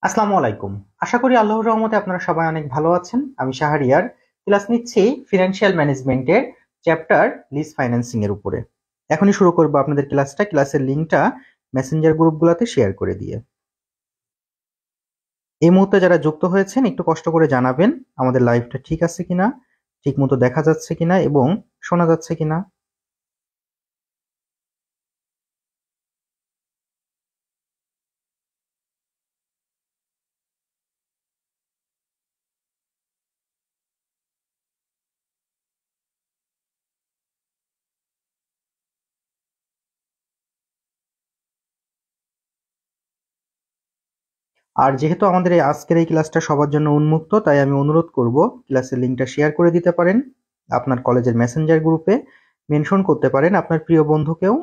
আসসালামু আলাইকুম। আশা করি আল্লাহর রহমতে আপনারা সবাই অনেক ভালো আছেন। আমি শাহরিয়ার ক্লাস নিচ্ছি ফিনান্সিয়াল ম্যানেজমেন্টের চ্যাপ্টার লিজ ফাইন্যান্সিং এর উপরে। এখনই শুরু করব আপনাদের ক্লাসটা। ক্লাসের লিঙ্কটা মেসেঞ্জার গ্রুপগুলোতে শেয়ার করে দিয়ে। এই মুহূর্তে যারা যুক্ত হয়েছেন একটু কষ্ট করে জানাবেন আমাদের লাইভটা ঠিক আছে কিনা, ঠিক মতো দেখা যাচ্ছে কিনা এবং শোনা যাচ্ছে কিনা। আর যেহেতু আমাদের আজকের এই ক্লাসটা সবার জন্য উন্মুক্ত, তাই আমি অনুরোধ করব ক্লাসের লিঙ্কটা শেয়ার করে দিতে পারেন আপনার কলেজের মেসেঞ্জার গ্রুপে, মেনশন করতে পারেন আপনার প্রিয় বন্ধুকেও।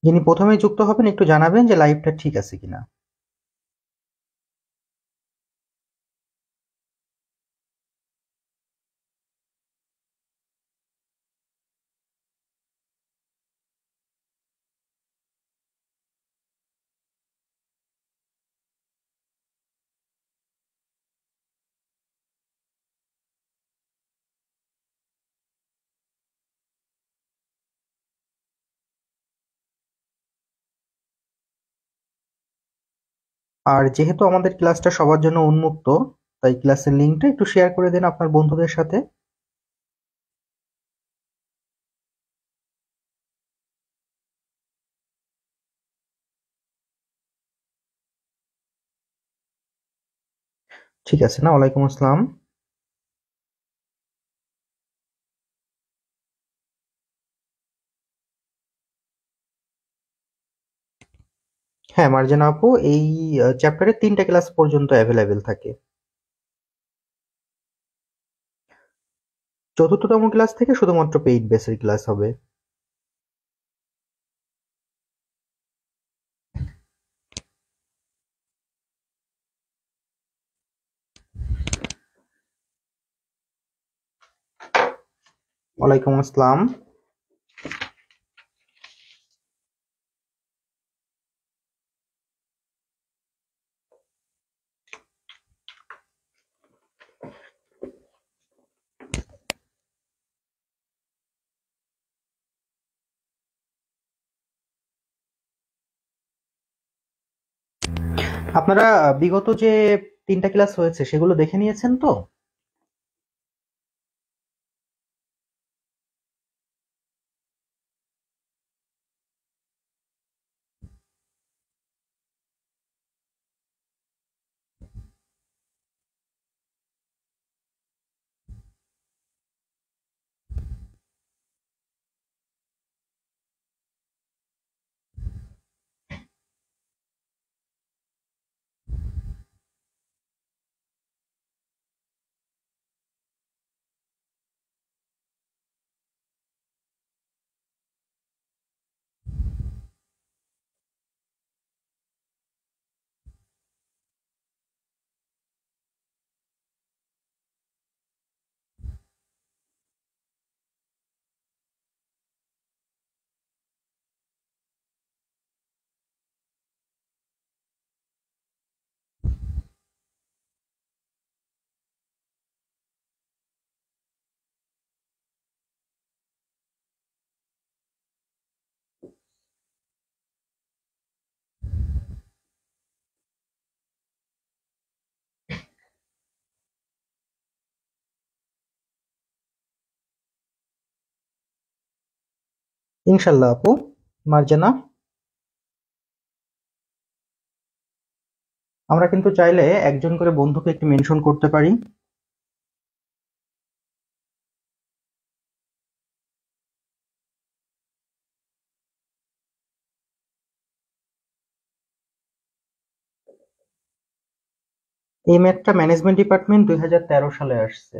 যিনি প্রথমে যুক্ত হবেন একটু জানাবেন যে লাইভটা ঠিক আছে কিনা। আর যেহেতু আমাদের ক্লাসটা সবার জন্য উন্মুক্ত, তাই ক্লাসের লিঙ্কটা একটু শেয়ার করে দেন আপনার বন্ধুদের সাথে। ঠিক আছে না? ওয়ালাইকুম আসসালাম। হ্যাঁ মার্জানা আপু, এই চ্যাপ্টারে 3টা ক্লাস পর্যন্ত অ্যাভেলেবেল থাকে। চতুর্থতম ক্লাস থেকে শুধুমাত্র পেইড বেসের ক্লাস হবে। ওয়ালাইকুম আসসালাম। আপনারা বিগত যে 3টা ক্লাস হয়েছে সেগুলো দেখে নিয়েছেন তো? ইনশাল্লাহ আপু। মার্জানা, আমরা কিন্তু চাইলে একজন করে বন্ধুকে একটু মেনশন করতে পারি। এই ম্যাথটা ম্যানেজমেন্ট ডিপার্টমেন্ট 2013 সালে আসছে।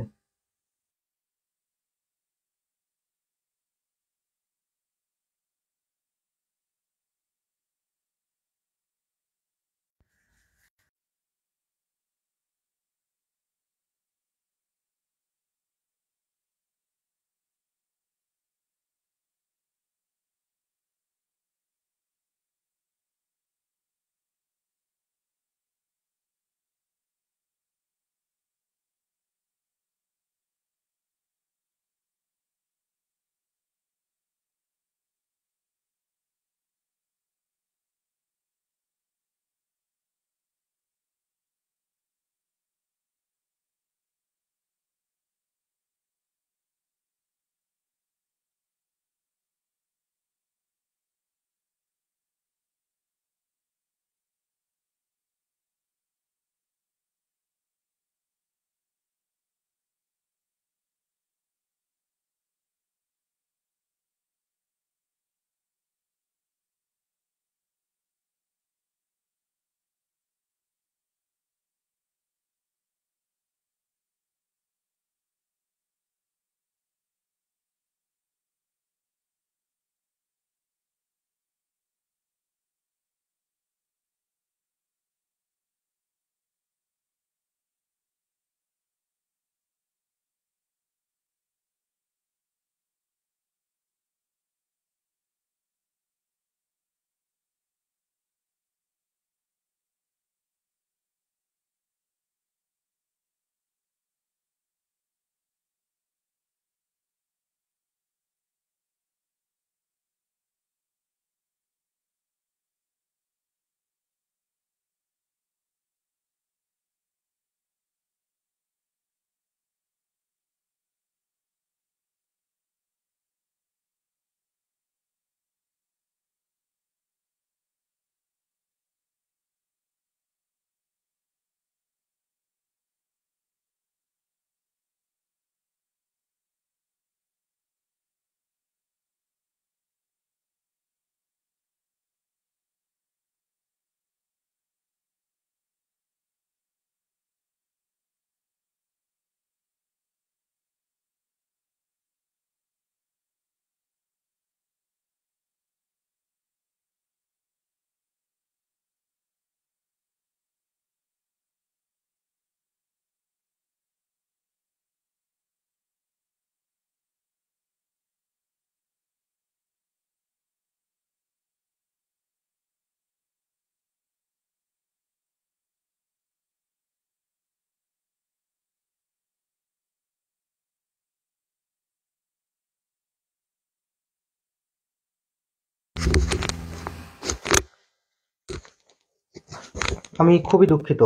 আমি খুবই দুঃখিত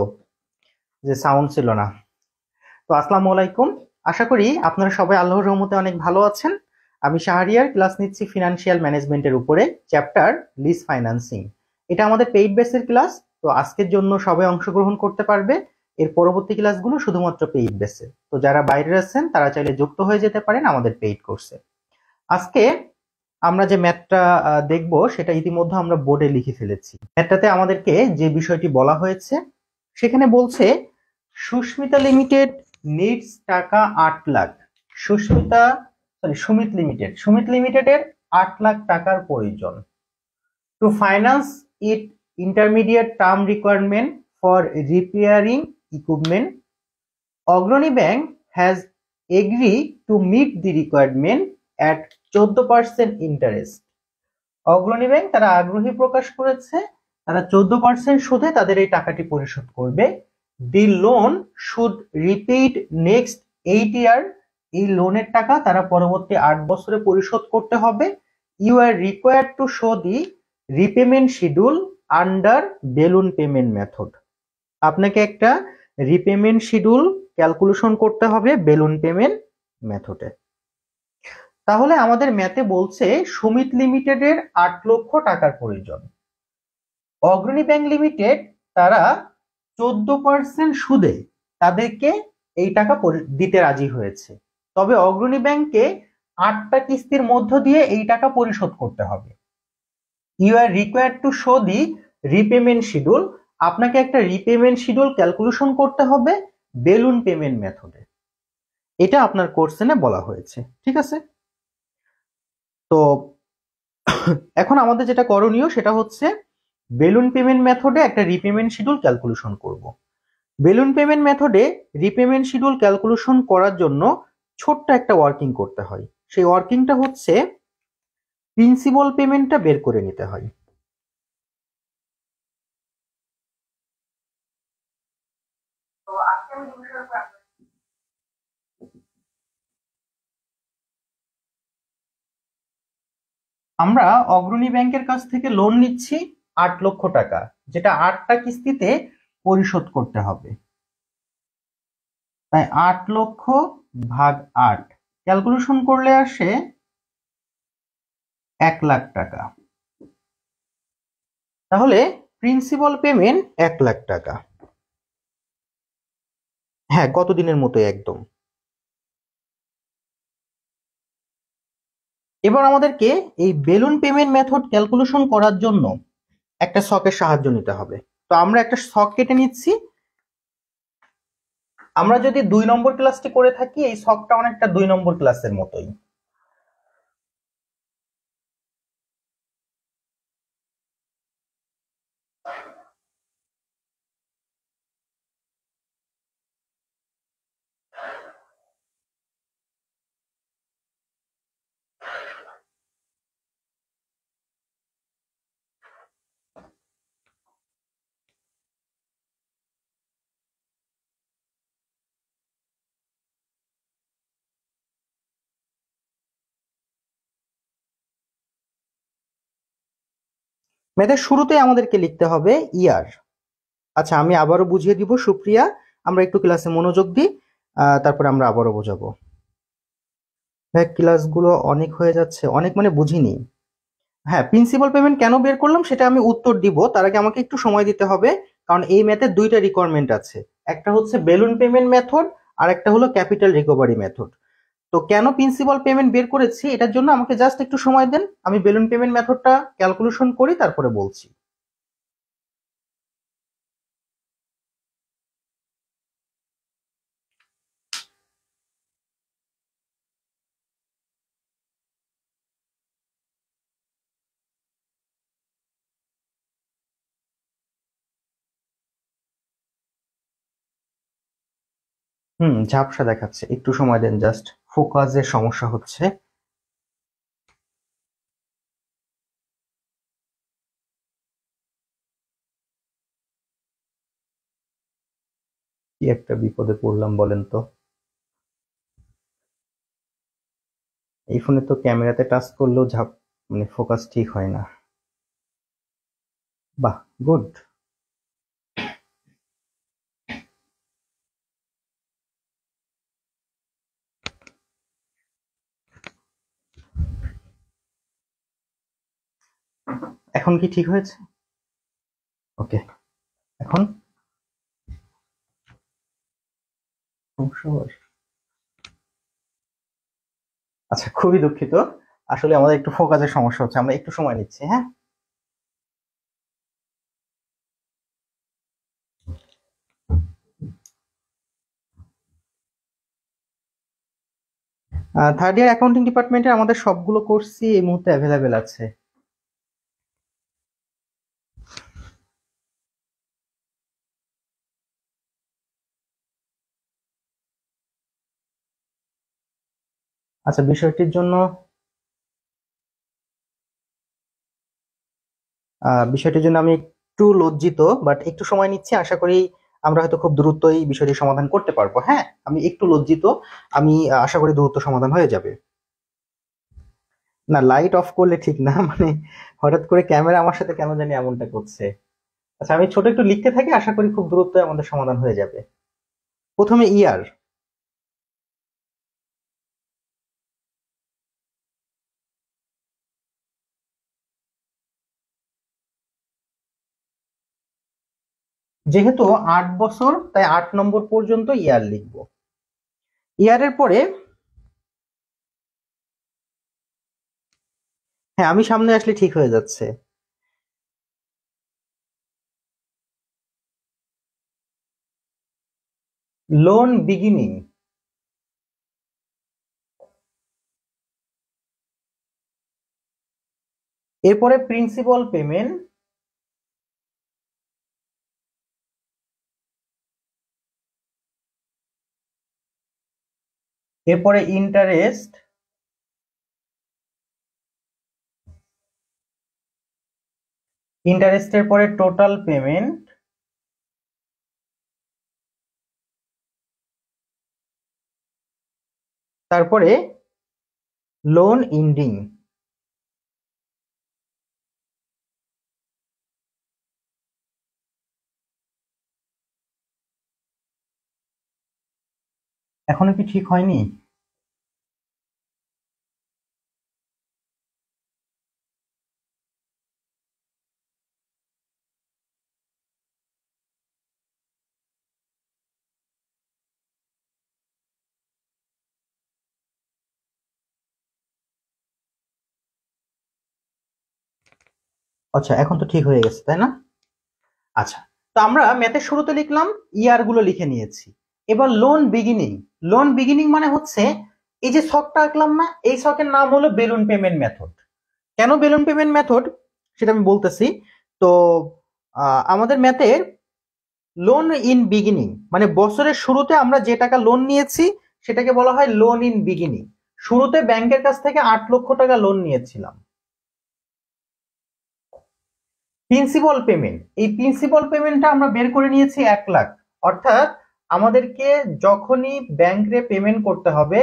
যে সাউন্ড ছিল না। তো আসসালামু আলাইকুম, আশা করি আপনারা সবাই আল্লাহর রহমতে অনেক ভালো আছেন। আমি শাহরিয়ার, ক্লাস নিচ্ছি ফিনান্সিয়াল ম্যানেজমেন্টের উপরে, চ্যাপ্টার লিজ ফাইন্যান্সিং। এটা আমাদের পেইড বেসের ক্লাস। তো আজকের জন্য সবাই অংশগ্রহণ করতে পারবে, এর পরবর্তী ক্লাসগুলো শুধুমাত্র পেইড বেসে। তো যারা বাইরে আছেন তারা চাইলে যুক্ত হয়ে যেতে পারেন আমাদের পেইড কোর্সে। আজকে আমরা যে ম্যাথটা দেখব সেটা ইতিমধ্যে আমরা বোর্ডে লিখে ফেলেছি। ম্যাথটাতে আমাদেরকে যে বিষয়টি বলা হয়েছে সেখানে বলছে সুস্মিতা লিমিটেড নিডস টাকা 8 লাখ। সুমিত লিমিটেডের 8 লাখ টাকার প্রয়োজন to finance it intermediate term requirement for repairing equipment. Agrani bank has agree to meet the requirement at 14% interest. Agrani bank তারা আগ্রহী প্রকাশ করেছে, তারা 14% সুদে তাদের এই টাকাটি পরিশোধ করবে। দি লোন শুড রিপেইড নেক্সট 8 ইয়ার। এই লোনের টাকা তারা পরবর্তী 8 বছরে পরিশোধ করতে হবে। You are required to show the repayment schedule under balloon payment method. আপনাকে একটা রিপেমেন্ট শিডিউল ক্যালকুলেশন করতে হবে বেলুন পেমেন্ট মেথডে। তাহলে আমাদের ম্যাথে বলছে সুমিত লিমিটেডের 8 লক্ষ টাকার প্রয়োজন। অগ্রণী ব্যাংক লিমিটেড তারা 14% সুদে তাদেরকে এই টাকা দিতে রাজি হয়েছে। তবে অগ্রণী ব্যাংকে 8টা কিস্তির মধ্য দিয়ে এই টাকা পরিশোধ করতে হবে। You are required to show the repayment schedule. আপনাকে একটা রিপেমেন্ট শিডিউল ক্যালকুলেশন করতে হবে বেলুন পেমেন্ট মেথডে। এটা আপনার কোশ্চেনে বলা হয়েছে, ঠিক আছে? তো এখন আমাদের যেটা করণীয় সেটা হচ্ছে বেলুন পেমেন্ট মেথডে একটা রিপেমেন্ট শিডিউল ক্যালকুলেশন করব। বেলুন পেমেন্ট মেথডে রিপেমেন্ট শিডিউল ক্যালকুলেশন করার জন্য ছোট্ট একটা ওয়ার্কিং করতে হয়। সেই ওয়ার্কিংটা হচ্ছে প্রিন্সিপাল পেমেন্টটা বের করে নিতে হয়। আমরা অগ্রণী ব্যাংকের কাছ থেকে লোন নিচ্ছি 8 লক্ষ টাকা, যেটা 8টা কিস্তিতে পরিশোধ করতে হবে। তাই 8 লক্ষ ভাগ 8 ক্যালকুলেশন করলে আসে 1 লাখ টাকা। তাহলে প্রিন্সিপাল পেমেন্ট 1 লাখ টাকা। হ্যাঁ, গতদিনের মতো একদম। এবার আমাদেরকে এই বেলুন পেমেন্ট মেথড ক্যালকুলেশন করার জন্য একটা ছকের সাহায্য নিতে হবে। তো আমরা একটা ছক কেটে নিচ্ছি। আমরা যদি 2 নম্বর ক্লাসটি করে থাকি, এই ছকটা অনেকটা 2 নম্বর ক্লাসের মতোই। ম্যাথের শুরুতে আমাদেরকে লিখতে হবে ইয়ার। আচ্ছা, আমি আবারও বুঝিয়ে দিব সুপ্রিয়া, আমরা একটু ক্লাসে মনোযোগ দিই, তারপরে আমরা আবারও বোঝাবো। হ্যাঁ, ক্লাসগুলো অনেক হয়ে যাচ্ছে, অনেক মানে বুঝিনি। হ্যাঁ, প্রিন্সিপাল পেমেন্ট কেন বের করলাম সেটা আমি উত্তর দিব, তার আগে আমাকে একটু সময় দিতে হবে। কারণ এই ম্যাথে 2টা রিকোয়ারমেন্ট আছে, একটা হচ্ছে বেলুন পেমেন্ট মেথড আর একটা হলো ক্যাপিটাল রিকভারি মেথড। তো কেন প্রিন্সিপাল পেমেন্ট বের করেছি এটার জন্য আমাকে জাস্ট একটু সময় দেন, আমি বেলুন পেমেন্ট মেথডটা ক্যালকুলেশন করি তারপরে বলছি। ঝাপসা দেখাচ্ছে, একটু সময় দেন, জাস্ট ফোকাসের সমস্যা হচ্ছে। কি একটা বিপদে পড়লাম বলেন তো। এই ফোনে তো ক্যামেরাতে টাচ করলেও মানে ফোকাস ঠিক হয় না। বাহ, গুড। এখন কি ঠিক হয়েছে? ওকে, এখন আচ্ছা, খুবই দুঃখিত, আসলে আমাদের একটু ফোকাসের সমস্যা হচ্ছে, আমরা একটু সময় নিচ্ছি। হ্যাঁ, থার্ড ইয়ার অ্যাকাউন্টিং ডিপার্টমেন্টে আমাদের সবগুলো কোর্সই এই মুহূর্তে অ্যাভেলেবেল আছে। আচ্ছা, বিষয়টির জন্য আমি একটু লজ্জিত, বাট একটু সময় নিচ্ছি, আশা করি আমরা হয়তো খুব দ্রুতই বিষয়টি সমাধান করতে পারবো। হ্যাঁ, আমি একটু লজ্জিত, আমি আশা করি দ্রুত সমাধান হয়ে যাবে। না, লাইট অফ করলে ঠিক না, মানে হঠাৎ করে ক্যামেরা আমার সাথে কেন জানি এমনটা করছে। আচ্ছা, আমি ছোট একটু লিখতে থাকি, আশা করি খুব দ্রুত আমাদের সমাধান হয়ে যাবে। প্রথমে ইয়ার, যেহেতু 8 বছর, তাই 8 নম্বর পর্যন্ত ইয়ার লিখবো। ইয়ারের পরে, হ্যাঁ আমি সামনে আসলে ঠিক হয়ে যাচ্ছে। লোন বিগিনিং, এরপরে প্রিন্সিপাল পেমেন্ট, এরপরে ইন্টারেস্ট, ইন্টারেস্টের পরে টোটাল পেমেন্ট, তারপরে লোন ইন্ডিং। এখনো কি ঠিক হয়নি? আচ্ছা, এখন তো ঠিক হয়ে গেছে, তাই না? আচ্ছা, তো আমরা ম্যাথের শুরুতে লিখলাম, ইয়ার গুলো লিখে নিয়েছি। এবার লোন বিগিনিং, লোন বিগিনিং মানে হচ্ছে এই যে ছকটা আঁকলাম না, এই ছকের নাম হলো বেলুন পেমেন্ট মেথড। কেন বেলুন পেমেন্ট মেথড সেটা আমি বলতেছি। তো আমাদের ম্যাথের লোন ইন বিগিনিং মানে বছরের শুরুতে আমরা যে টাকা লোন নিয়েছি সেটাকে বলা হয় লোন ইন বিগিনিং। শুরুতে ব্যাংকের কাছ থেকে 8 লক্ষ টাকা লোন নিয়েছিলাম। প্রিন্সিপাল পেমেন্ট, এই প্রিন্সিপাল পেমেন্টটা আমরা বের করে নিয়েছি 1 লাখ। অর্থাৎ আমাদেরকে যখনই ব্যাংকে পেমেন্ট করতে হবে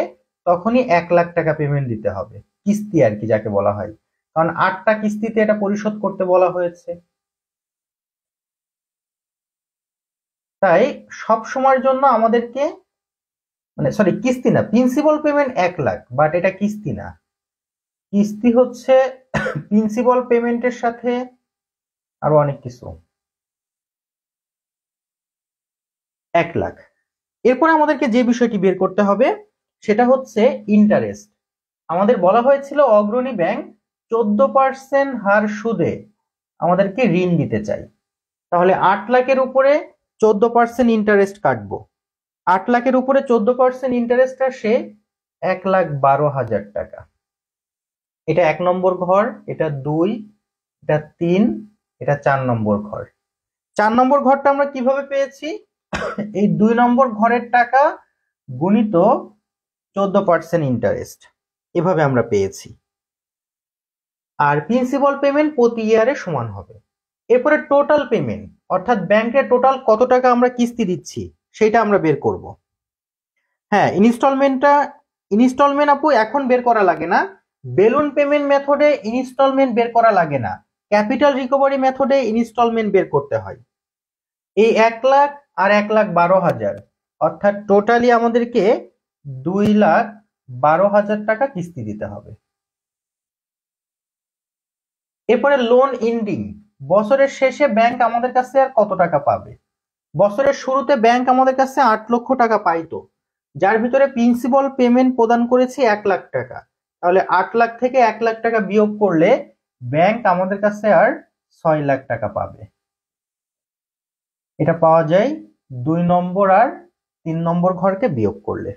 তখনই 1 লাখ টাকা পেমেন্ট দিতে হবে, কিস্তি আর কি যাকে বলা হয়, কারণ 8টা কিস্তিতে এটা পরিশোধ করতে বলা হয়েছে। তাই সব সময়ের জন্য আমাদেরকে, মানে সরি কিস্তি না, প্রিন্সিপাল পেমেন্ট 1 লাখ, বাট এটা কিস্তি না, কিস্তি হচ্ছে প্রিন্সিপাল পেমেন্টের সাথে আরো অনেক কিছু। 1 লাখ। এরপরে আমাদেরকে যে বিষয়টি বের করতে হবে সেটা হচ্ছে ইন্টারেস্ট। আমাদের বলা হয়েছিল অগ্রণী ব্যাংক 14% হার সুদে আমাদেরকে ঋণ দিতে চাই। তাহলে 8 লাখের উপরে 14% ইন্টারেস্ট কাটবো। 8 লাখের উপরে 14% ইন্টারেস্ট আসে 1,12,000 টাকা। এটা 1 নম্বর ঘর, এটা 2, এটা 3, এটা 4 নম্বর ঘর। 4 নম্বর ঘরটা আমরা কিভাবে পেয়েছি? এই 2 নম্বর ঘরের টাকা গুণিত 14% ইন্টারেস্ট, এভাবে আমরা পেয়েছি। আর প্রিন্সিপাল পেমেন্ট প্রতি ইয়ারে সমান হবে। এরপরে টোটাল পেমেন্ট, অর্থাৎ ব্যাংকে টোটাল কত টাকা আমরা কিস্তি দিচ্ছি সেটা আমরা বের করব। হ্যাঁ, ইনস্টলমেন্ট আপু এখন বের করা লাগে না, বেলুন পেমেন্ট মেথডে ইনস্টলমেন্ট বের করা লাগে না, ক্যাপিটাল রিকভারি মেথডে ইনস্টলমেন্ট বের করতে হয়। এই 1 লাখ আর 1,12,000, অর্থাৎ টোটালি আমাদেরকে 2,12,000 টাকা কিস্তি দিতে হবে। এরপরে লোন ইন্ডিং, বছরের শেষে ব্যাংক আমাদের কাছে আর কত টাকা পাবে। বছরের শুরুতে ব্যাংক আমাদের কাছে 8 লক্ষ টাকা পাইতো, যার ভিতরে প্রিন্সিপাল পেমেন্ট প্রদান করেছি 1 লাখ টাকা। তাহলে 8 লাখ থেকে 1 লাখ টাকা বিয়োগ করলে ব্যাংক আমাদের কাছে আর 6 লাখ টাকা পাবে। এটা পাওয়া যায় 2 নম্বর আর 3 নম্বর ঘরকে বিয়োগ করলে।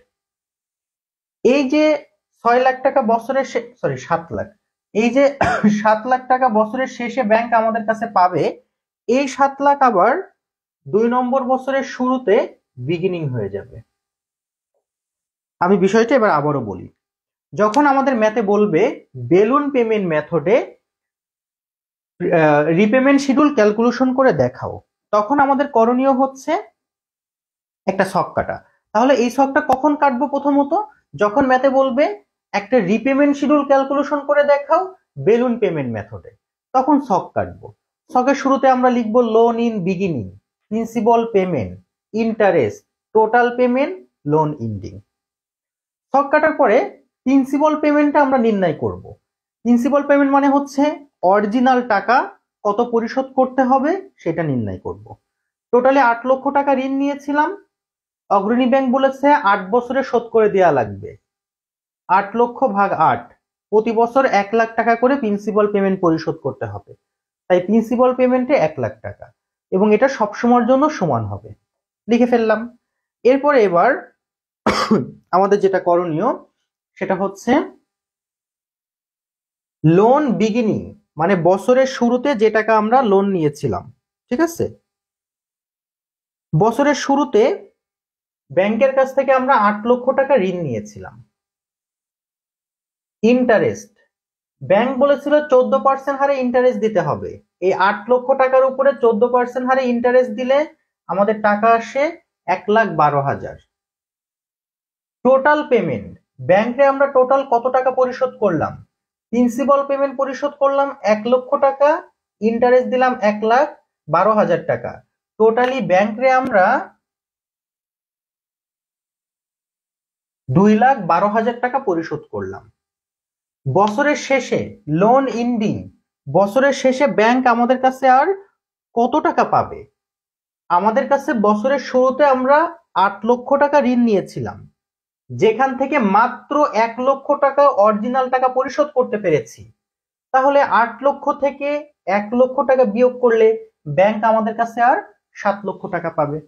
এই যে 6 লাখ টাকা বছরের 7 লাখ, এই যে 7 লাখ টাকা বছরের শেষে ব্যাংক আমাদের কাছে পাবে, এই 7 লাখ আবার 2 নম্বর বছরের শুরুতে বিগিনিং হয়ে যাবে। আমি বিষয়টা এবার আবারও বলি। যখন আমাদের ম্যাথে বলবে বেলুন পেমেন্ট মেথডে রিপেমেন্ট শিডিউল ক্যালকুলেশন করে দেখাও, তখন আমাদের করণীয় হচ্ছে একটা ছক কাটা। তাহলে এই ছকটা কখন কাটবো? প্রথমত যখন ম্যাথে বলবে একটা রিপেমেন্ট শিডিউল ক্যালকুলেশন করে দেখাও বেলুন পেমেন্ট মেথডে, তখন ছক কাটবো। ছকের শুরুতে আমরা লিখবো loan in beginning, principal payment, interest, total payment, loan ending. ছক কাটার পরে প্রিন্সিপাল পেমেন্টটা আমরা নির্ণয় করব। প্রিন্সিপাল পেমেন্ট মানে হচ্ছে অরিজিনাল টাকা কত পরিশোধ করতে হবে সেটা নির্ণয় করব। টোটালি 8 লক্ষ টাকা ঋণ নিয়েছিলাম, অগ্রণী ব্যাংক বলেছে 8 বছরে শোধ করে দেওয়া লাগবে। 8 লক্ষ ভাগ 8, প্রতি বছর 1 লাখ টাকা করে প্রিন্সিপাল পেমেন্ট পরিশোধ করতে হবে। তাই প্রিন্সিপাল পেমেন্টে 1 লাখ টাকা, এবং এটা সবসময়ের জন্য সমান হবে। লিখে ফেললাম। এরপরে এবার আমাদের যেটা করণীয় সেটা হচ্ছে লোন বিগিনিং, মানে বছরের শুরুতে যে টাকা আমরা লোন নিয়েছিলাম, ঠিক আছে, বছরের শুরুতে ব্যাংকের কাছ থেকে আমরা 8 লক্ষ টাকা ঋণ নিয়েছিলাম। ইন্টারেস্ট, ব্যাংক বলেছিল 14% হারে ইন্টারেস্ট দিতে হবে। এই 8 লক্ষ টাকার উপরে 14% হারে ইন্টারেস্ট দিলে আমাদের টাকা আসে 1,12,000। টোটাল পেমেন্ট, ব্যাংকে আমরা টোটাল কত টাকা পরিশোধ করলাম? প্রিন্সিপাল পেমেন্ট পরিশোধ করলাম 1 লক্ষ টাকা, ইন্টারেস্ট দিলাম 1,12,000 টাকা। টোটালি ব্যাংকে আমরা 2,12,000 টাকা পরিশোধ করলাম। বছরের শেষে লোন ইন্ডিং, বছরের শেষে ব্যাংক আমাদের কাছে আর কত টাকা পাবে? আমাদের কাছে বছরের শুরুতে আমরা 8 লক্ষ টাকা ঋণ নিয়েছিলাম, যেখান থেকে মাত্র 1 লক্ষ টাকা অরিজিনাল টাকা পরিশোধ করতে পেরেছি। তাহলে 8 লক্ষ থেকে 1 লক্ষ টাকা বিয়োগ করলে ব্যাংক আমাদের কাছে আর 7 লক্ষ টাকা পাবে।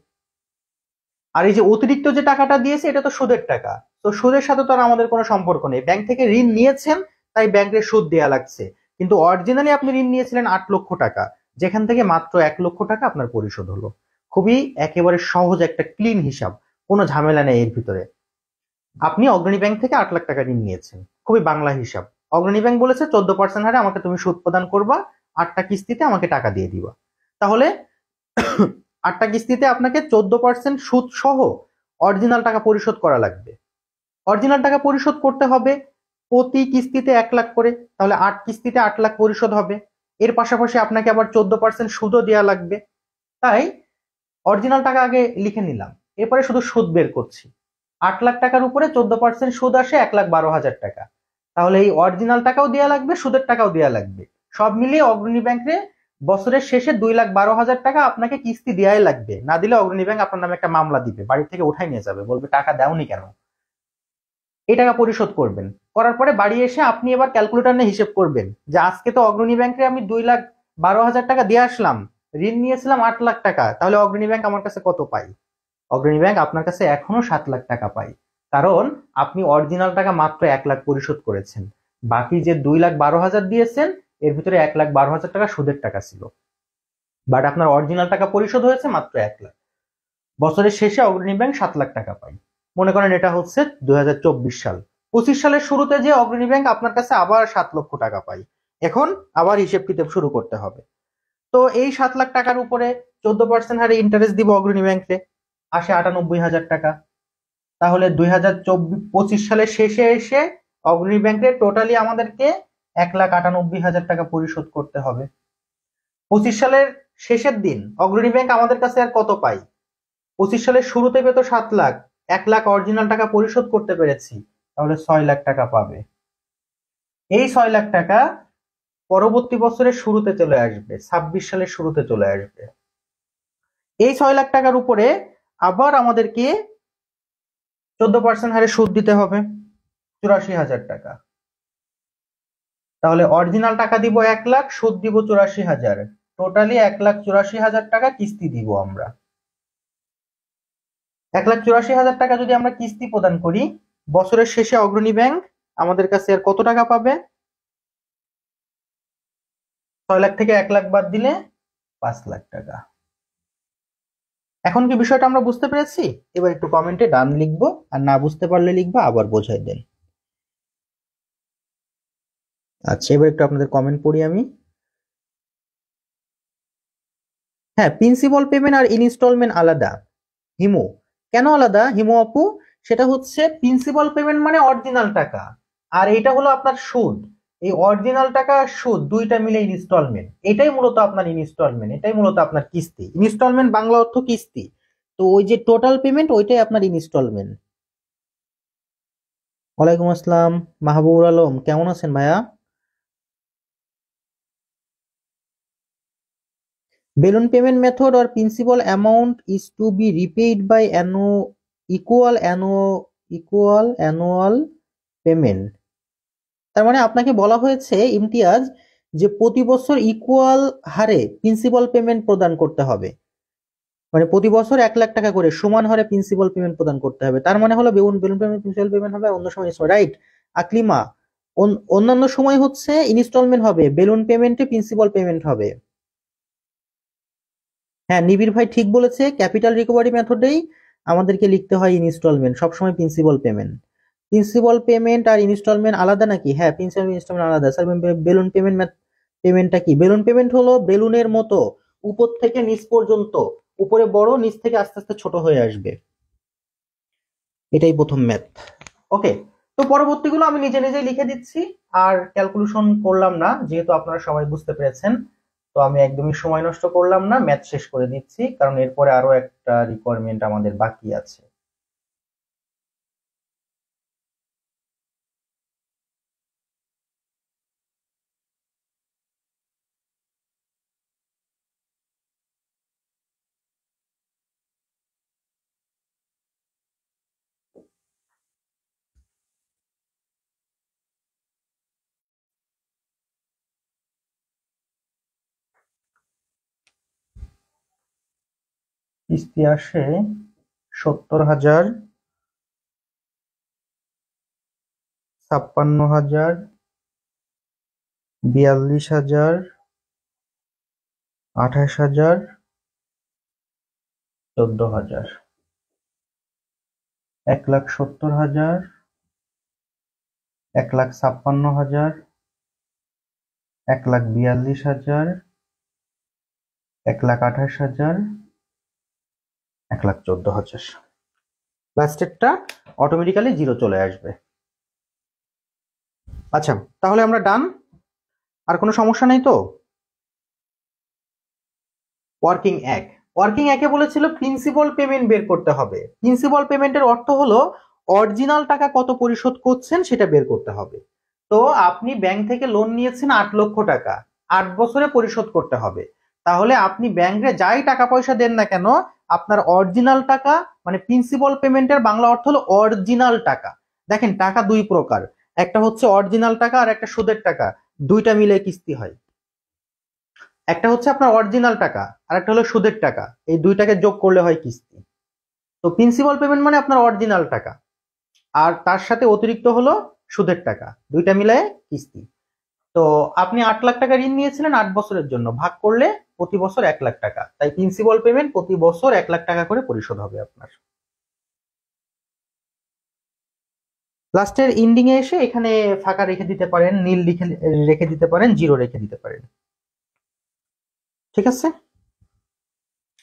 আর এই যে অতিরিক্ত যে টাকাটা দিয়েছে এটা তো সুদের টাকা, তো সুদের সাথে তো আর আমাদের কোনো সম্পর্ক নেই। ব্যাংক থেকে ঋণ নিয়েছেন তাই ব্যাংকের সুদ দেয়া লাগছে, কিন্তু অরিজিনালি আপনি ঋণ নিয়েছিলেন 8 লক্ষ টাকা, যেখান থেকে মাত্র 1 লক্ষ টাকা আপনার পরিশোধ হলো। খুবই একেবারে সহজ একটা ক্লিন হিসাব, কোনো ঝামেলা নেই এর ভিতরে। আপনি অগ্রণী ব্যাংক থেকে 8 লাখ টাকা ঋণ নিয়েছেন, খুবই বাংলা হিসাব। অগ্রণী ব্যাংক বলেছে 14% হারে আমাকে তুমি সুদ প্রদান করবা, 8টা কিস্তিতে আমাকে টাকা দিয়ে দিবা। তাহলে 8টা কিস্তিতে আপনাকে 14% সুদ সহ অরিজিনাল টাকা পরিশোধ করা লাগবে। অরিজিনাল টাকা পরিশোধ করতে হবে প্রতি কিস্তিতে 1 লাখ করে, তাহলে 8 কিস্তিতে 8 লাখ পরিশোধ হবে। এর পাশাপাশি আপনাকে আবার 14% সুদও দেওয়া লাগবে। তাই অরিজিনাল টাকা আগে লিখে নিলাম, এরপরে শুধু সুদ বের করছি। 8 লাখ টাকার উপরে 14% সুদ আসে 1,12,000 টাকা। তাহলে এই অরিজিনাল টাকাও দেওয়া লাগবে, সুদের টাকাও দেওয়া লাগবে। সব মিলিয়ে অগ্রণী ব্যাংকে বছরের শেষে 2,12,000 টাকা আপনাকে কিস্তি দেওয়াই লাগবে। না দিলে অগ্রণী ব্যাংক আপনার নামে একটা মামলা দিবে, বাড়ি থেকে উঠাই নিয়ে যাবে, বলবে টাকা দাওনি কেন। এই টাকা পরিশোধ করবেন, করার পরে বাড়ি এসে আপনি এবার ক্যালকুলেটর নিয়ে হিসেব করবেন যে আজকে তো অগ্রণী ব্যাংকে আমি 2,12,000 টাকা দিয়ে আসলাম, ঋণ নিয়েছিলাম 8 লাখ টাকা, তাহলে অগ্রণী ব্যাংক আমার কাছে কত পাই? অগ্রণী ব্যাংক আপনার কাছে এখনো 7 লাখ টাকা পায়, কারণ আপনি অরিজিনাল টাকা মাত্র 1 লাখ পরিশোধ করেছেন। বাকি যে 2,12,000 দিয়েছেন এর ভিতরে 1,12,000 টাকা সুদের টাকা ছিল, বাট আপনার অরিজিনাল টাকা পরিশোধ হয়েছে মাত্র 1 লাখ। বছরের শেষে অগ্রণী ব্যাংক 7 লাখ টাকা পায়। মনে করেন এটা হচ্ছে 2024 সাল। 25 সালের শুরুতে যে অগ্রণী ব্যাংক আপনার কাছে আবার 7 লক্ষ টাকা পায়। এখন আবার হিসেব কিতাব শুরু করতে হবে। তো এই 7 লাখ টাকার উপরে 14% হারে ইন্টারেস্ট দিব অগ্রণী ব্যাংকে, আসে 98,000 টাকা। তাহলে 2025 সালের শেষে এসে অগ্রণী ব্যাংকে টোটালি আমাদেরকে 1,98,000 টাকা পরিশোধ করতে হবে। 25 সালের শেষের দিন অগ্রণী ব্যাংক আমাদের কাছে আর কত পাই? 25 সালের শুরুতে পেত 7 লাখ, 1 লাখ অরিজিনাল টাকা পরিশোধ করতে পেরেছি, তাহলে 6 লাখ টাকা পাবে। এই 6 লাখ টাকা পরবর্তী বছরের শুরুতে চলে আসবে, 26 সালের শুরুতে চলে আসবে। এই 6 লাখ টাকার উপরে আবার আমাদেরকে 14% হারে সুদ দিতে হবে, 84,000 টাকা। তাহলে অরিজিনাল টাকা দিব 1 লাখ, সুদ দিব 84,000, টোটালি 1,84,000 টাকা কিস্তি দিব আমরা। 1,84,000 টাকা যদি আমরা কিস্তি প্রদান করি, বছরের শেষে অগ্রণী ব্যাংক আমাদের কাছে আর কত টাকা পাবে? 6 লাখ থেকে 1 লাখ বাদ দিলে 5 লাখ টাকা। এখন কি বিষয়টা আমরা বুঝতে পেরেছি? এবার একটু কমেন্টে ডান লিখবো, আর না বুঝতে পারলে লিখবো, আবার বোঝাই দেন। আচ্ছা, এবার একটু আপনাদের কমেন্ট পড়ি আমি। হ্যাঁ, প্রিন্সিপাল পেমেন্ট আর ইনস্টলমেন্ট আলাদা। হিমু, কেন আলাদা হিমু আপু? সেটা হচ্ছে প্রিন্সিপাল পেমেন্ট মানে অরিজিনাল টাকা, আর এটা হলো আপনার সুদ। এই অরিজিনাল টাকা আর সুদ দুইটা মিলে ইনস্টলমেন্ট, এটাই মূলত আপনার ইনস্টলমেন্ট, এটাই মূলত আপনার কিস্তি। ইনস্টলমেন্ট বাংলা অর্থ কিস্তি, তো ওই যে টোটাল পেমেন্ট ওইটাই আপনার ইনস্টলমেন্ট। ওয়ালাইকুম আসসালাম মাহবুবুর আলম, কেমন আছেন ভাইয়া? Balloon payment method or principal amount is to be repaid by equal annual payment. তার মানে আপনাকে বলা হয়েছে ইমতিয়াজ যে প্রতি বছর ইকুয়াল হারে প্রিন্সিপাল পেমেন্ট প্রদান করতে হবে। মানে প্রতি বছর 1 লাখ টাকা করে সমান হারে প্রিন্সিপাল পেমেন্ট প্রদান করতে হবে। তার মানে হলো বেলুন পেমেন্ট প্রিন্সিপাল পেমেন্ট হবে, অন্য সময় রাইট আকলিমা? অন্যান্য সময় হচ্ছে ইনস্টলমেন্ট হবে, বেলুন পেমেন্টে প্রিন্সিপাল পেমেন্ট হবে। হ্যাঁ, নিবিড় ভাই ঠিক বলেছে, ক্যাপিটাল রিকভারি মেথডেই আমাদেরকে লিখতে হয় ইনস্টলমেন্ট, সবসময় প্রিন্সিপাল পেমেন্ট। প্রিন্সিপাল পেমেন্ট আর ইনস্টলমেন্ট আলাদা নাকি? হ্যাঁ, প্রিন্সিপাল ইনস্টলমেন্ট আলাদা। স্যার, বেলুন পেমেন্টটা কি? বেলুন পেমেন্ট হলো বেলুনের মতো উপর থেকে নিচ পর্যন্ত, উপরে বড়, নিচ থেকে আস্তে আস্তে ছোট হয়ে আসবে, এটাই প্রথম ম্যাথ। ওকে, তো পরবর্তীগুলো আমি নিজে নিজেই লিখে দিচ্ছি, আর ক্যালকুলেশন করলাম না, যেহেতু আপনারা সবাই বুঝতে পেরেছেন। তো আমি একদমই সময় নষ্ট করলাম না, ম্যাথ শেষ করে দিচ্ছি, কারণ এরপরে আরো একটা রিকোয়ারমেন্ট আমাদের বাকি আছে। কিস্তি আসে 70,000, 56,000, 42,000, 28,000, 14,000, 1,70,000, 1,56,000, 1,42,000, 1,28,000, 1,14,000। লাস্টেরটা অটোমেটিক্যালি জিরো চলে আসবে। আচ্ছা, তাহলে আমরা ডান, আর কোনো সমস্যা নেই তো? ওয়ার্কিং একে বলেছিল প্রিন্সিপাল পেমেন্ট বের করতে হবে। প্রিন্সিপাল পেমেন্টের অর্থ হলো অরিজিনাল টাকা কত পরিশোধ করছেন সেটা বের করতে হবে। তো আপনি ব্যাংক থেকে লোন নিয়েছেন 8 লক্ষ টাকা, 8 বছরে পরিশোধ করতে হবে। তাহলে আপনি ব্যাংকে যাই টাকা পয়সা দেন না কেন, আপনার অরিজিনাল টাকা, মানে প্রিন্সিপাল পেমেন্টের বাংলা অর্থ হলো অরিজিনাল টাকা। দেখেন, টাকা দুই প্রকার, একটা হচ্ছে অরিজিনাল টাকা আর একটা সুদের টাকা, দুইটা মিলে কিস্তি হয়। একটা হচ্ছে আপনার অরিজিনাল টাকা আর একটা হলো সুদের টাকা, এই দুইটাকে যোগ করলে হয় কিস্তি। তো প্রিন্সিপাল পেমেন্ট মানে আপনার অরিজিনাল টাকা, আর তার সাথে অতিরিক্ত হলো সুদের টাকা, দুইটা মিলায়ে কিস্তি। তো আপনি 8 লাখ টাকা ঋণ নিয়েছিলেন 8 বছরের জন্য, ভাগ করলে প্রতি বছর 1 লাখ টাকা, তাই প্রিন্সিপাল পেমেন্ট প্রতি বছর 1 লাখ টাকা করে পরিশোধ হবে আপনার। লাস্টের ইন্ডিং এ এসে এখানে ফাঁকা রেখে দিতে পারেন, নীল রেখে দিতে পারেন, জিরো রেখে দিতে পারেন। ঠিক আছে,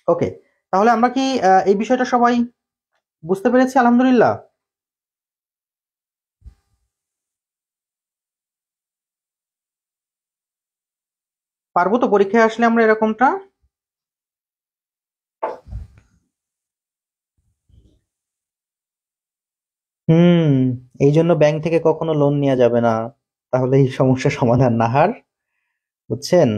ওকে। তাহলে আমরা কি এই বিষয়টা সবাই বুঝতে পেরেছি? আলহামদুলিল্লাহ। পারবো তো পরীক্ষায় আসলে আমরা এরকমটা? হুম, এই জন্য ব্যাংক থেকে কখনো লোন নেওয়া যাবে না, তাহলে এই সমস্যা সমাধান না হার। বুঝছেন?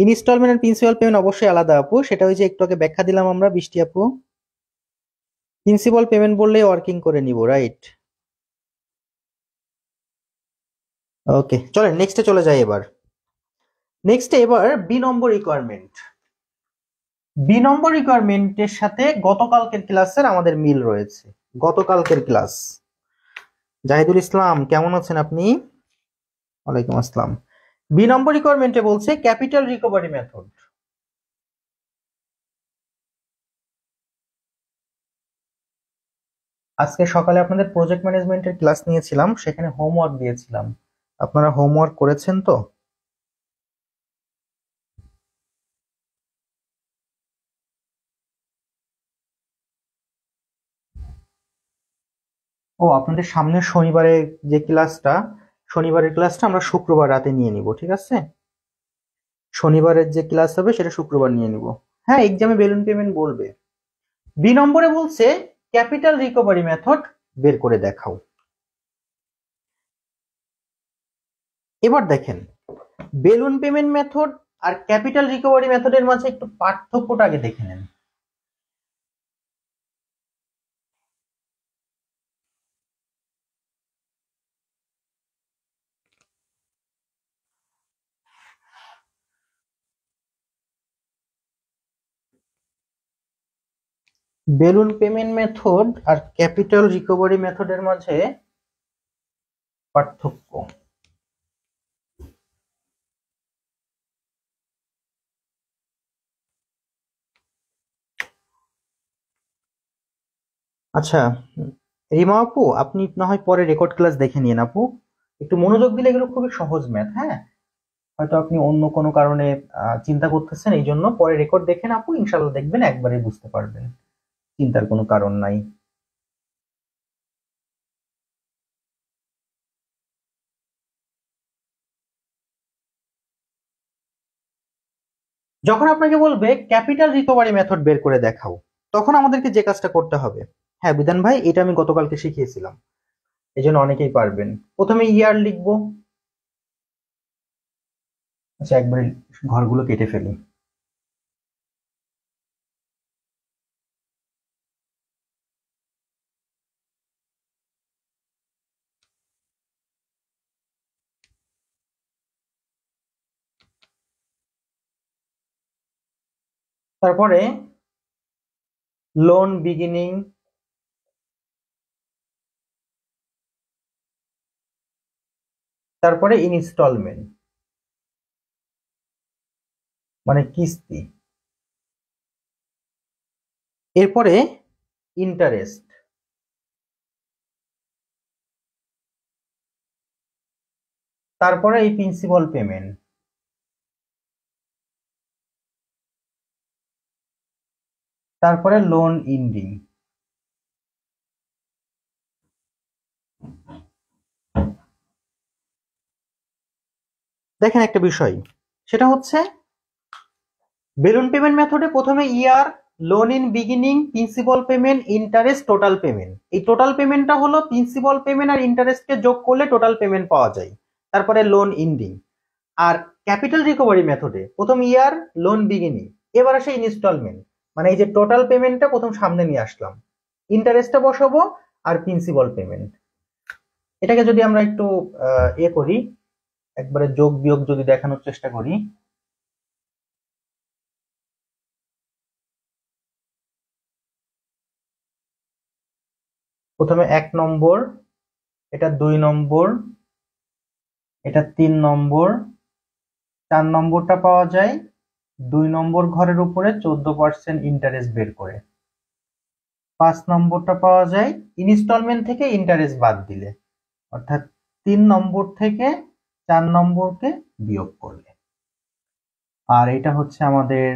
ইনস্টলমেন্ট আর প্রিন্সিপাল পেমেন্ট অবশ্যই আলাদা আপু, সেটা ওই যে একটু আগে ব্যাখ্যা দিলাম আমরা বৃষ্টি আপু। প্রিন্সিপাল পেমেন্ট বললেই ওয়ার্কিং করে নিব, রাইট? ওকে, চলেন নেক্সটে চলে যাই এবার। নেক্সটে এবার বি নম্বর রিকোয়ারমেন্ট। বি নম্বর রিকোয়ারমেন্টের সাথে গতকালকের ক্লাসের আমাদের মিল রয়েছে। গতকালকের ক্লাস। জাহিদুল ইসলাম কেমন আছেন আপনি? ওয়ালাইকুম আসসালাম। বি নম্বর রিকোয়ারমেন্টে বলছে ক্যাপিটাল রিকভারি মেথড। আজকে সকালে আপনাদের প্রজেক্ট ম্যানেজমেন্টের ক্লাস নিয়েছিলাম, সেখানে হোমওয়ার্ক দিয়েছিলাম। আপনারা হোমওয়ার্ক করেছেন তো? ও, আপনাদের সামনের শনিবারে যে ক্লাসটা, শনিবারের ক্লাসটা আমরা শুক্রবার রাতে নিয়ে নিব, ঠিক আছে? শনিবারের যে ক্লাস হবে সেটা শুক্রবার নিয়ে নিব। হ্যাঁ, এক্সামে বেলুন পেমেন্ট বলবে। বি নম্বরে বলছে ক্যাপিটাল রিকভারি মেথড বের করে দেখাও। এবার দেখেন, বেলুন পেমেন্ট মেথড আর ক্যাপিটাল রিকভারি মেথডের মাঝে একটু পার্থক্যটা আগে দেখে নেন। বেলুন পেমেন্ট মেথড আর ক্যাপিটাল রিকভারি মেথডের মাঝে পার্থক্য। আচ্ছা, রিমা আপু, আপনি না হয় পরে রেকর্ড ক্লাস দেখে নিন আপু। একটু মনোযোগ দিলে এগুলো খুবই সহজ ম্যাথ। হ্যাঁ, হয়তো আপনি অন্য কোনো কারণে চিন্তা করতেছেন, এই জন্য পরে রেকর্ড দেখেন আপু, ইনশাল্লাহ দেখবেন একবারে বুঝতে পারবেন। চিন্তার কোনো কারণ নাই। যখন আপনাকে বলবে ক্যাপিটাল রিকভারি মেথড বের করে দেখাও, তখন আমাদেরকে যে কাজটা করতে হবে, হ্যাঁ বিধান ভাই, এটা আমি গতকালকে শিখিয়েছিলাম, এই জন্য অনেকেই পারবেন। প্রথমে ইয়ার লিখবো। আচ্ছা, একবারে ঘরগুলো কেটে ফেলি। তারপরে লোন বিগিনিং, তারপরে ইনস্টলমেন্ট মানে কিস্তি, এরপরে ইন্টারেস্ট, তারপরে এই প্রিন্সিপাল পেমেন্ট, তারপরে লোন ইন্ডিং। দেখেন একটা বিষয়, সেটা হচ্ছে বেলুন পেমেন্ট মেথডে প্রথমে year, loan in beginning, principal payment, interest, total payment. এই টোটাল পেমেন্টটা হলো প্রিন্সিপাল পেমেন্ট আর ইন্টারেস্টকে যোগ করলে টোটাল পেমেন্ট পাওয়া যায়। তারপরে লোন ইন্ডিং। আর ক্যাপিটাল রিকভারি মেথডে প্রথম ইয়ার, লোন বিগিনিং, এবার আসে ইনস্টলমেন্ট, মানে এই যে টোটাল পেমেন্টটা প্রথম সামনে নিয়ে আসলাম, ইন্টারেস্টটা বসাবো আর প্রিন্সিপাল পেমেন্ট। এটাকে যদি আমরা একটু করি, একবারে যোগ বিয়োগ যদি দেখানোর চেষ্টা করি, প্রথমে 1 নম্বর, এটা 2 নম্বর, এটা 3 নম্বর, 4 নম্বরটা পাওয়া যায় 2 নম্বর ঘরের উপরে 14% ইন্টারেস্ট বের করে। 5 নম্বরটা পাওয়া যায় ইনস্টলমেন্ট থেকে ইন্টারেস্ট বাদ দিলে, অর্থাৎ 3 নম্বর থেকে 4 নম্বরকে বিয়োগ করলে। আর এটা হচ্ছে আমাদের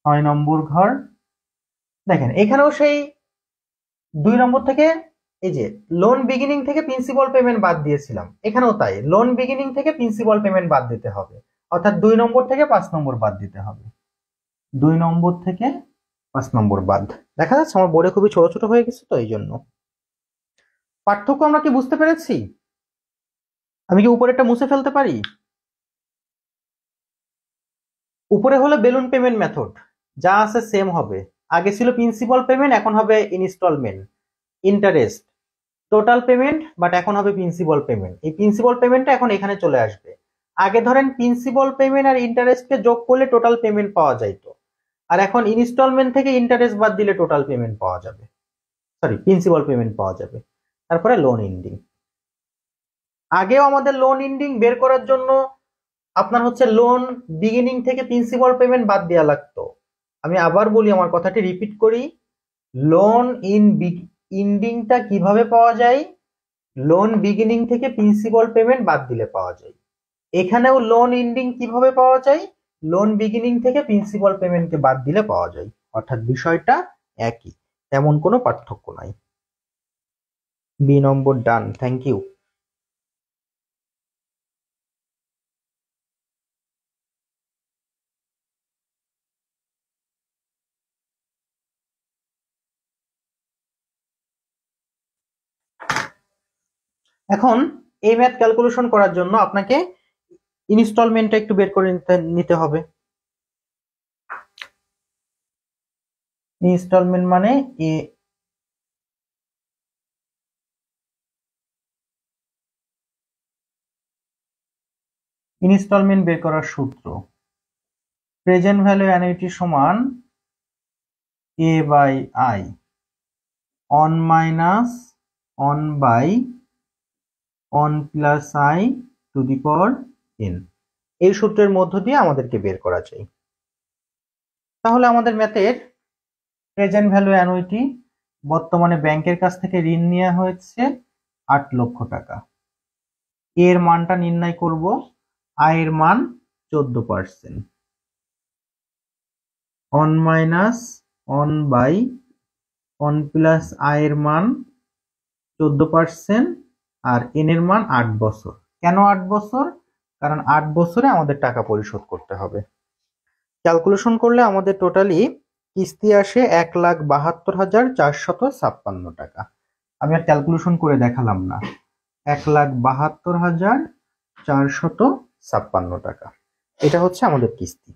6 নম্বর ঘর। দেখেন এখানেও সেই 2 নম্বর থেকে, এই যে লোন বিগিনিং থেকে প্রিন্সিপাল পেমেন্ট বাদ দিয়েছিলাম, এখানেও তাই, লোন বিগিনিং থেকে প্রিন্সিপাল পেমেন্ট বাদ দিতে হবে, অর্থাৎ 2 নম্বর থেকে 5 নম্বর বাদ দিতে হবে। 2 নম্বর থেকে 5 নম্বর বাদ। দেখা যাচ্ছে আমার বোর্ডে খুবই ছোট ছোট হয়ে গেছে, তো এই জন্য। পার্থক্য আমরা কি বুঝতে পেরেছি? আমি কি উপরেরটা মুছে ফেলতে পারি? উপরে হলো বেলুন পেমেন্ট মেথড, যা আছে সেম হবে। আগে ছিল প্রিন্সিপাল পেমেন্ট, এখন হবে instalment, interest, total payment, but এখন হবে প্রিন্সিপাল পেমেন্ট। এই প্রিন্সিপাল পেমেন্টটা এখন এখানে চলে আসবে। আগে ধরেন প্রিন্সিপাল পেমেন্ট আর ইন্টারেস্টকে যোগ করলে টোটাল পেমেন্ট পাওয়া যাইতো, আর এখন ইনস্টলমেন্ট থেকে ইন্টারেস্ট বাদ দিলে টোটাল পেমেন্ট পাওয়া যাবে, সরি প্রিন্সিপাল পেমেন্ট পাওয়া যাবে। তারপরে লোন এন্ডিং। আগেও আমাদের লোন এন্ডিং বের করার জন্য আপনার হচ্ছে লোন বিগিনিং থেকে প্রিন্সিপাল পেমেন্ট বাদ দেওয়া লাগতো। আমি আবার বলি, আমার কথাটি রিপিট করি, লোন এন্ডিংটা কিভাবে পাওয়া যায়? লোন বিগিনিং থেকে প্রিন্সিপাল পেমেন্ট বাদ দিলে পাওয়া যায়। এখানেও লোন এন্ডিং কিভাবে পাওয়া যায়? লোন বিগিনিং থেকে প্রিন্সিপাল পেমেন্টকে বাদ দিলে পাওয়া যায়। অর্থাৎ বিষয়টা একই, তেমন কোনো পার্থক্য নাই। B number done, thank you. এখন এই ম্যাথ ক্যালকুলেশন করার জন্য আপনাকে ইনস্টলমেন্টটা একটু বের করে নিতে হবে। ইনস্টলমেন্ট মানে ইনস্টলমেন্ট বের করার সূত্র, প্রেজেন্ট ভ্যালু অ্যানুইটি সমান A by i one minus one by one plus i to the power n. এই সূত্রের মধ্য দিয়ে আমাদেরকে বের করা চাই। তাহলে আমাদের ম্যাথের প্রেজেন্ট ভ্যালু অ্যানুইটি, বর্তমানে ব্যাংকের কাছ থেকে ঋণ নেওয়া হয়েছে 8 লক্ষ টাকা। এর মানটা নির্ণয় করব, আয়ের মান 14%, one minus one by one plus আয়ের মান 14% আর এন এর মান 8 বছর। কেন 8 বছর? কারণ 8 বছরে আমাদের টাকা পরিশোধ করতে হবে। ক্যালকুলেশন করলে আমাদের টোটালি কিস্তি আসে 1,72,456 টাকা। আমি আর ক্যালকুলেশন করে দেখালাম না, 1,72,456 টাকা, এটা হচ্ছে আমাদের কিস্তি।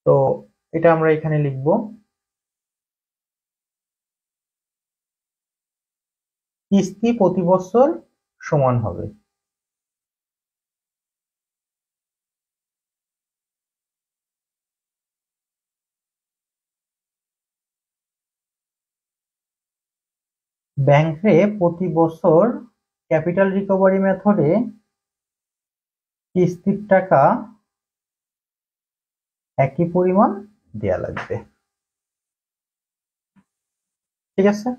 তো এটা আমরা এখানে লিখব, কিস্তি প্রতি বছর সমান হবে ব্যাংকে প্রতি বছর ক্যাপিটাল রিকভারি মেথডে কিস্তির টাকা একই পরিমাণ দেয়া লাগবে। ঠিক আছে?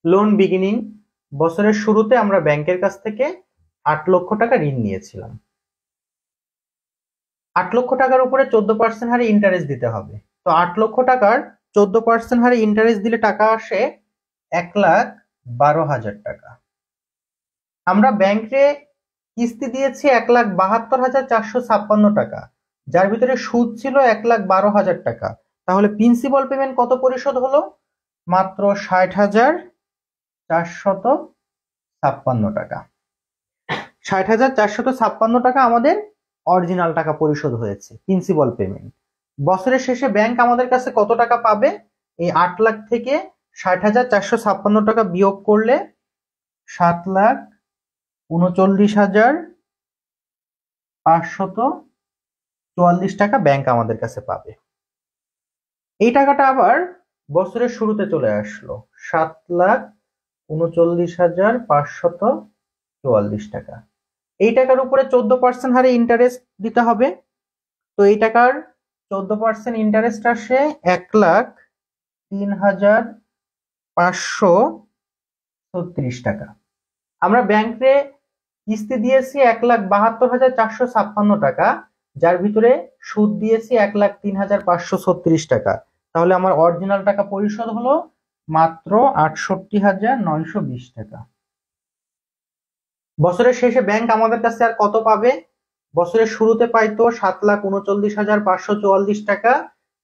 লোন বিগিনিং, বছরের শুরুতে আমরা ব্যাংকের কাছ থেকে 8 লক্ষ টাকা ঋণ নিয়েছিলাম। 8 লক্ষ টাকার উপরে 14% হারে ইন্টারেস্ট দিতে হবে। তো 8 লক্ষ টাকার 14% হারে ইন্টারেস্ট দিলে টাকা আসে 1,12,000 টাকা। আমরা ব্যাংকে কিস্তি দিয়েছি 1,72,456 টাকা, যার ভিতরে সুদ ছিল 1,12,000 টাকা। তাহলে প্রিন্সিপাল পেমেন্ট কত পরিশোধ হলো? মাত্র 60,456 টাকা। 60,456 টাকা আমাদের অরিজিনাল টাকা পরিশোধ হয়েছে, প্রিন্সিপাল পেমেন্ট। বছরের শেষে ব্যাংক আমাদের কাছে কত টাকা পাবে? এই 8 লাখ থেকে 60,456 টাকা বিয়োগ করলে 7,39,544 টাকা ব্যাংক আমাদের কাছে পাবে। এই টাকাটা আবার বছরের শুরুতে চলে আসলো 7,39,544 টাকা। এই টাকার উপরে 14% হারে ইন্টারেস্ট দিতে হবে। তো এই টাকার 14% ইন্টারেস্ট আসে 1,03,536 টাকা। আমরা ব্যাংকে কিস্তি দিয়েছি 1,72,456 টাকা, যার ভিতরে সুদ দিয়েছি 1,03,536 টাকা। তাহলে আমার অরিজিনাল টাকা পরিশোধ হলো মাত্র 68,920 টাকা। বছরের শেষে ব্যাংক আমাদের কাছে আর কত পাবে? বছরের শুরুতে পাইতো 7,39,544 টাকা,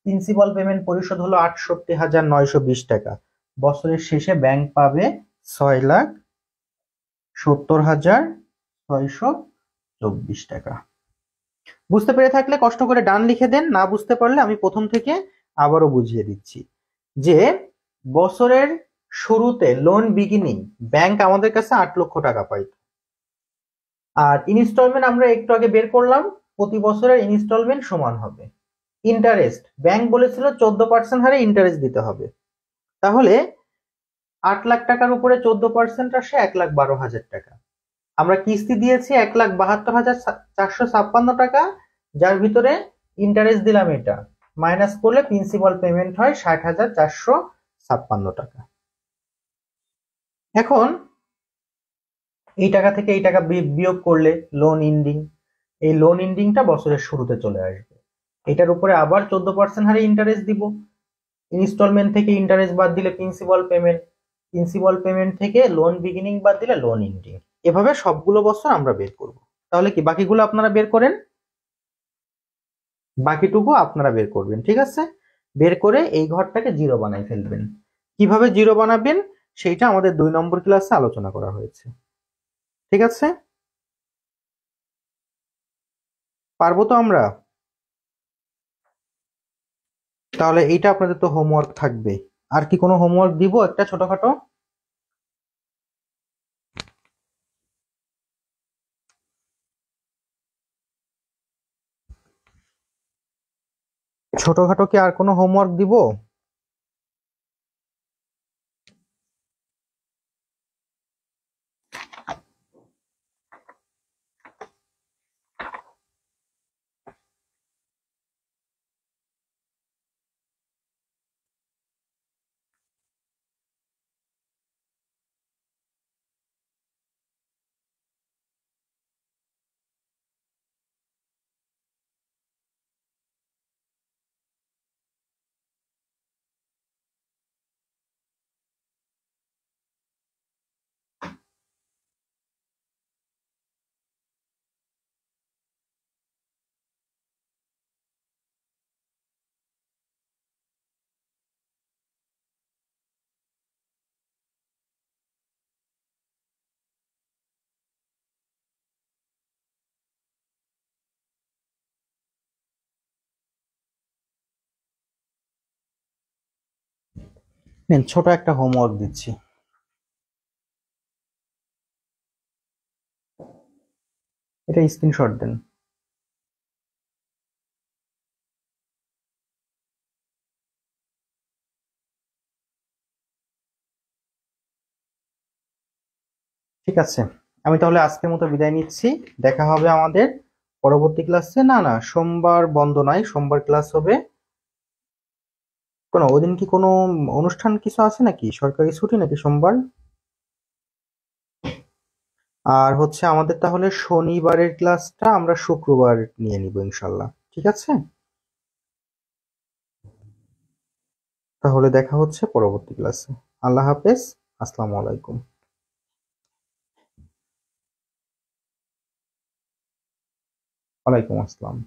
প্রিন্সিপাল পেমেন্ট পরিশোধ হলো ৬৮,৯২০ টাকা। বছরের শেষে ব্যাংক পাবে ৬,৭০,৬২৪ টাকা। বুঝতে পেরে থাকলে কষ্ট করে ডান লিখে দেন, না বুঝতে পারলে আমি প্রথম থেকে আবারও বুঝিয়ে দিচ্ছি যে বছরের শুরুতে লোন বিগিনিং ব্যাংক আমাদের কাছে ৮ লক্ষ টাকা পাই, আর ইনস্টলমেন্ট আমরা একটু আগে বের করলাম, প্রতি বছরের ইনস্টলমেন্ট সমান হবে ইন্টারেস্ট। ব্যাংক বলেছিল 14% হারে ইন্টারেস্ট দিতে হবে, তাহলে ৮ লাখ টাকার উপরে 14% আসে ১,১২,০০০ টাকা। আমরা কিস্তি দিয়েছি ১,৭২,৪৫৬ টাকা, যার ভিতরে ইন্টারেস্ট দিলাম এটা, মাইনাস করলে প্রিন্সিপাল পেমেন্ট হয় ৬০,৪৫৬ টাকা। এখন এই টাকা থেকে এই টাকা বিয়োগ করলে লোন ইন্ডিং, এই লোন ইন্ডিংটা বছরের শুরুতে চলে আসবে। এটার উপরে আবার 14% হারে ইন্টারেস্ট দিব, ইনস্টলমেন্ট থেকে ইন্টারেস্ট বাদ দিলে প্রিন্সিপাল পেমেন্ট, প্রিন্সিপাল পেমেন্ট থেকে লোন বিগিনিং বাদ দিলে লোন ইন্ডিং। এভাবে সবগুলো বছর আমরা বের করব। তাহলে কি বাকিগুলো আপনারা বের করেন, বাকিটুকু আপনারা বের করবেন, ঠিক আছে? বের করে এই ঘরটাকে জিরো বানাই ফেলবেন। কিভাবে জিরো বানাবেন সেইটা আমাদের 2 নম্বর ক্লাসে আলোচনা করা হয়েছে, ঠিক আছে? পারবো তো আমরা? তাহলে এইটা আপনাদের তো হোমওয়ার্ক থাকবে। আর কি কোনো হোমওয়ার্ক দিব একটা ছোটখাটো? ছোটখাটো কি আর কোনো হোমওয়ার্ক দিব? নেন, ছোট একটা হোমওয়ার্ক দিচ্ছি। এটা স্ক্রিনশট দেন। ঠিক আছে, আমি তাহলে আজকের মতো বিদায় নিচ্ছি। দেখা হবে আমাদের পরবর্তী ক্লাসে। না না, সোমবার বন্ধ নাই, সোমবার ক্লাস হবে। কোনো ওদিন কি কোনো অনুষ্ঠান কিছু আছে নাকি, সরকারি ছুটি নাকি সোমবার? আর হচ্ছে আমাদের তাহলে শনিবারের ক্লাসটা আমরা শুক্রবার নিয়ে নিব ইনশাল্লাহ, ঠিক আছে? তাহলে দেখা হচ্ছে পরবর্তী ক্লাসে। আল্লাহ হাফেজ, আসসালামু আলাইকুম। ওয়ালাইকুম আসসালাম।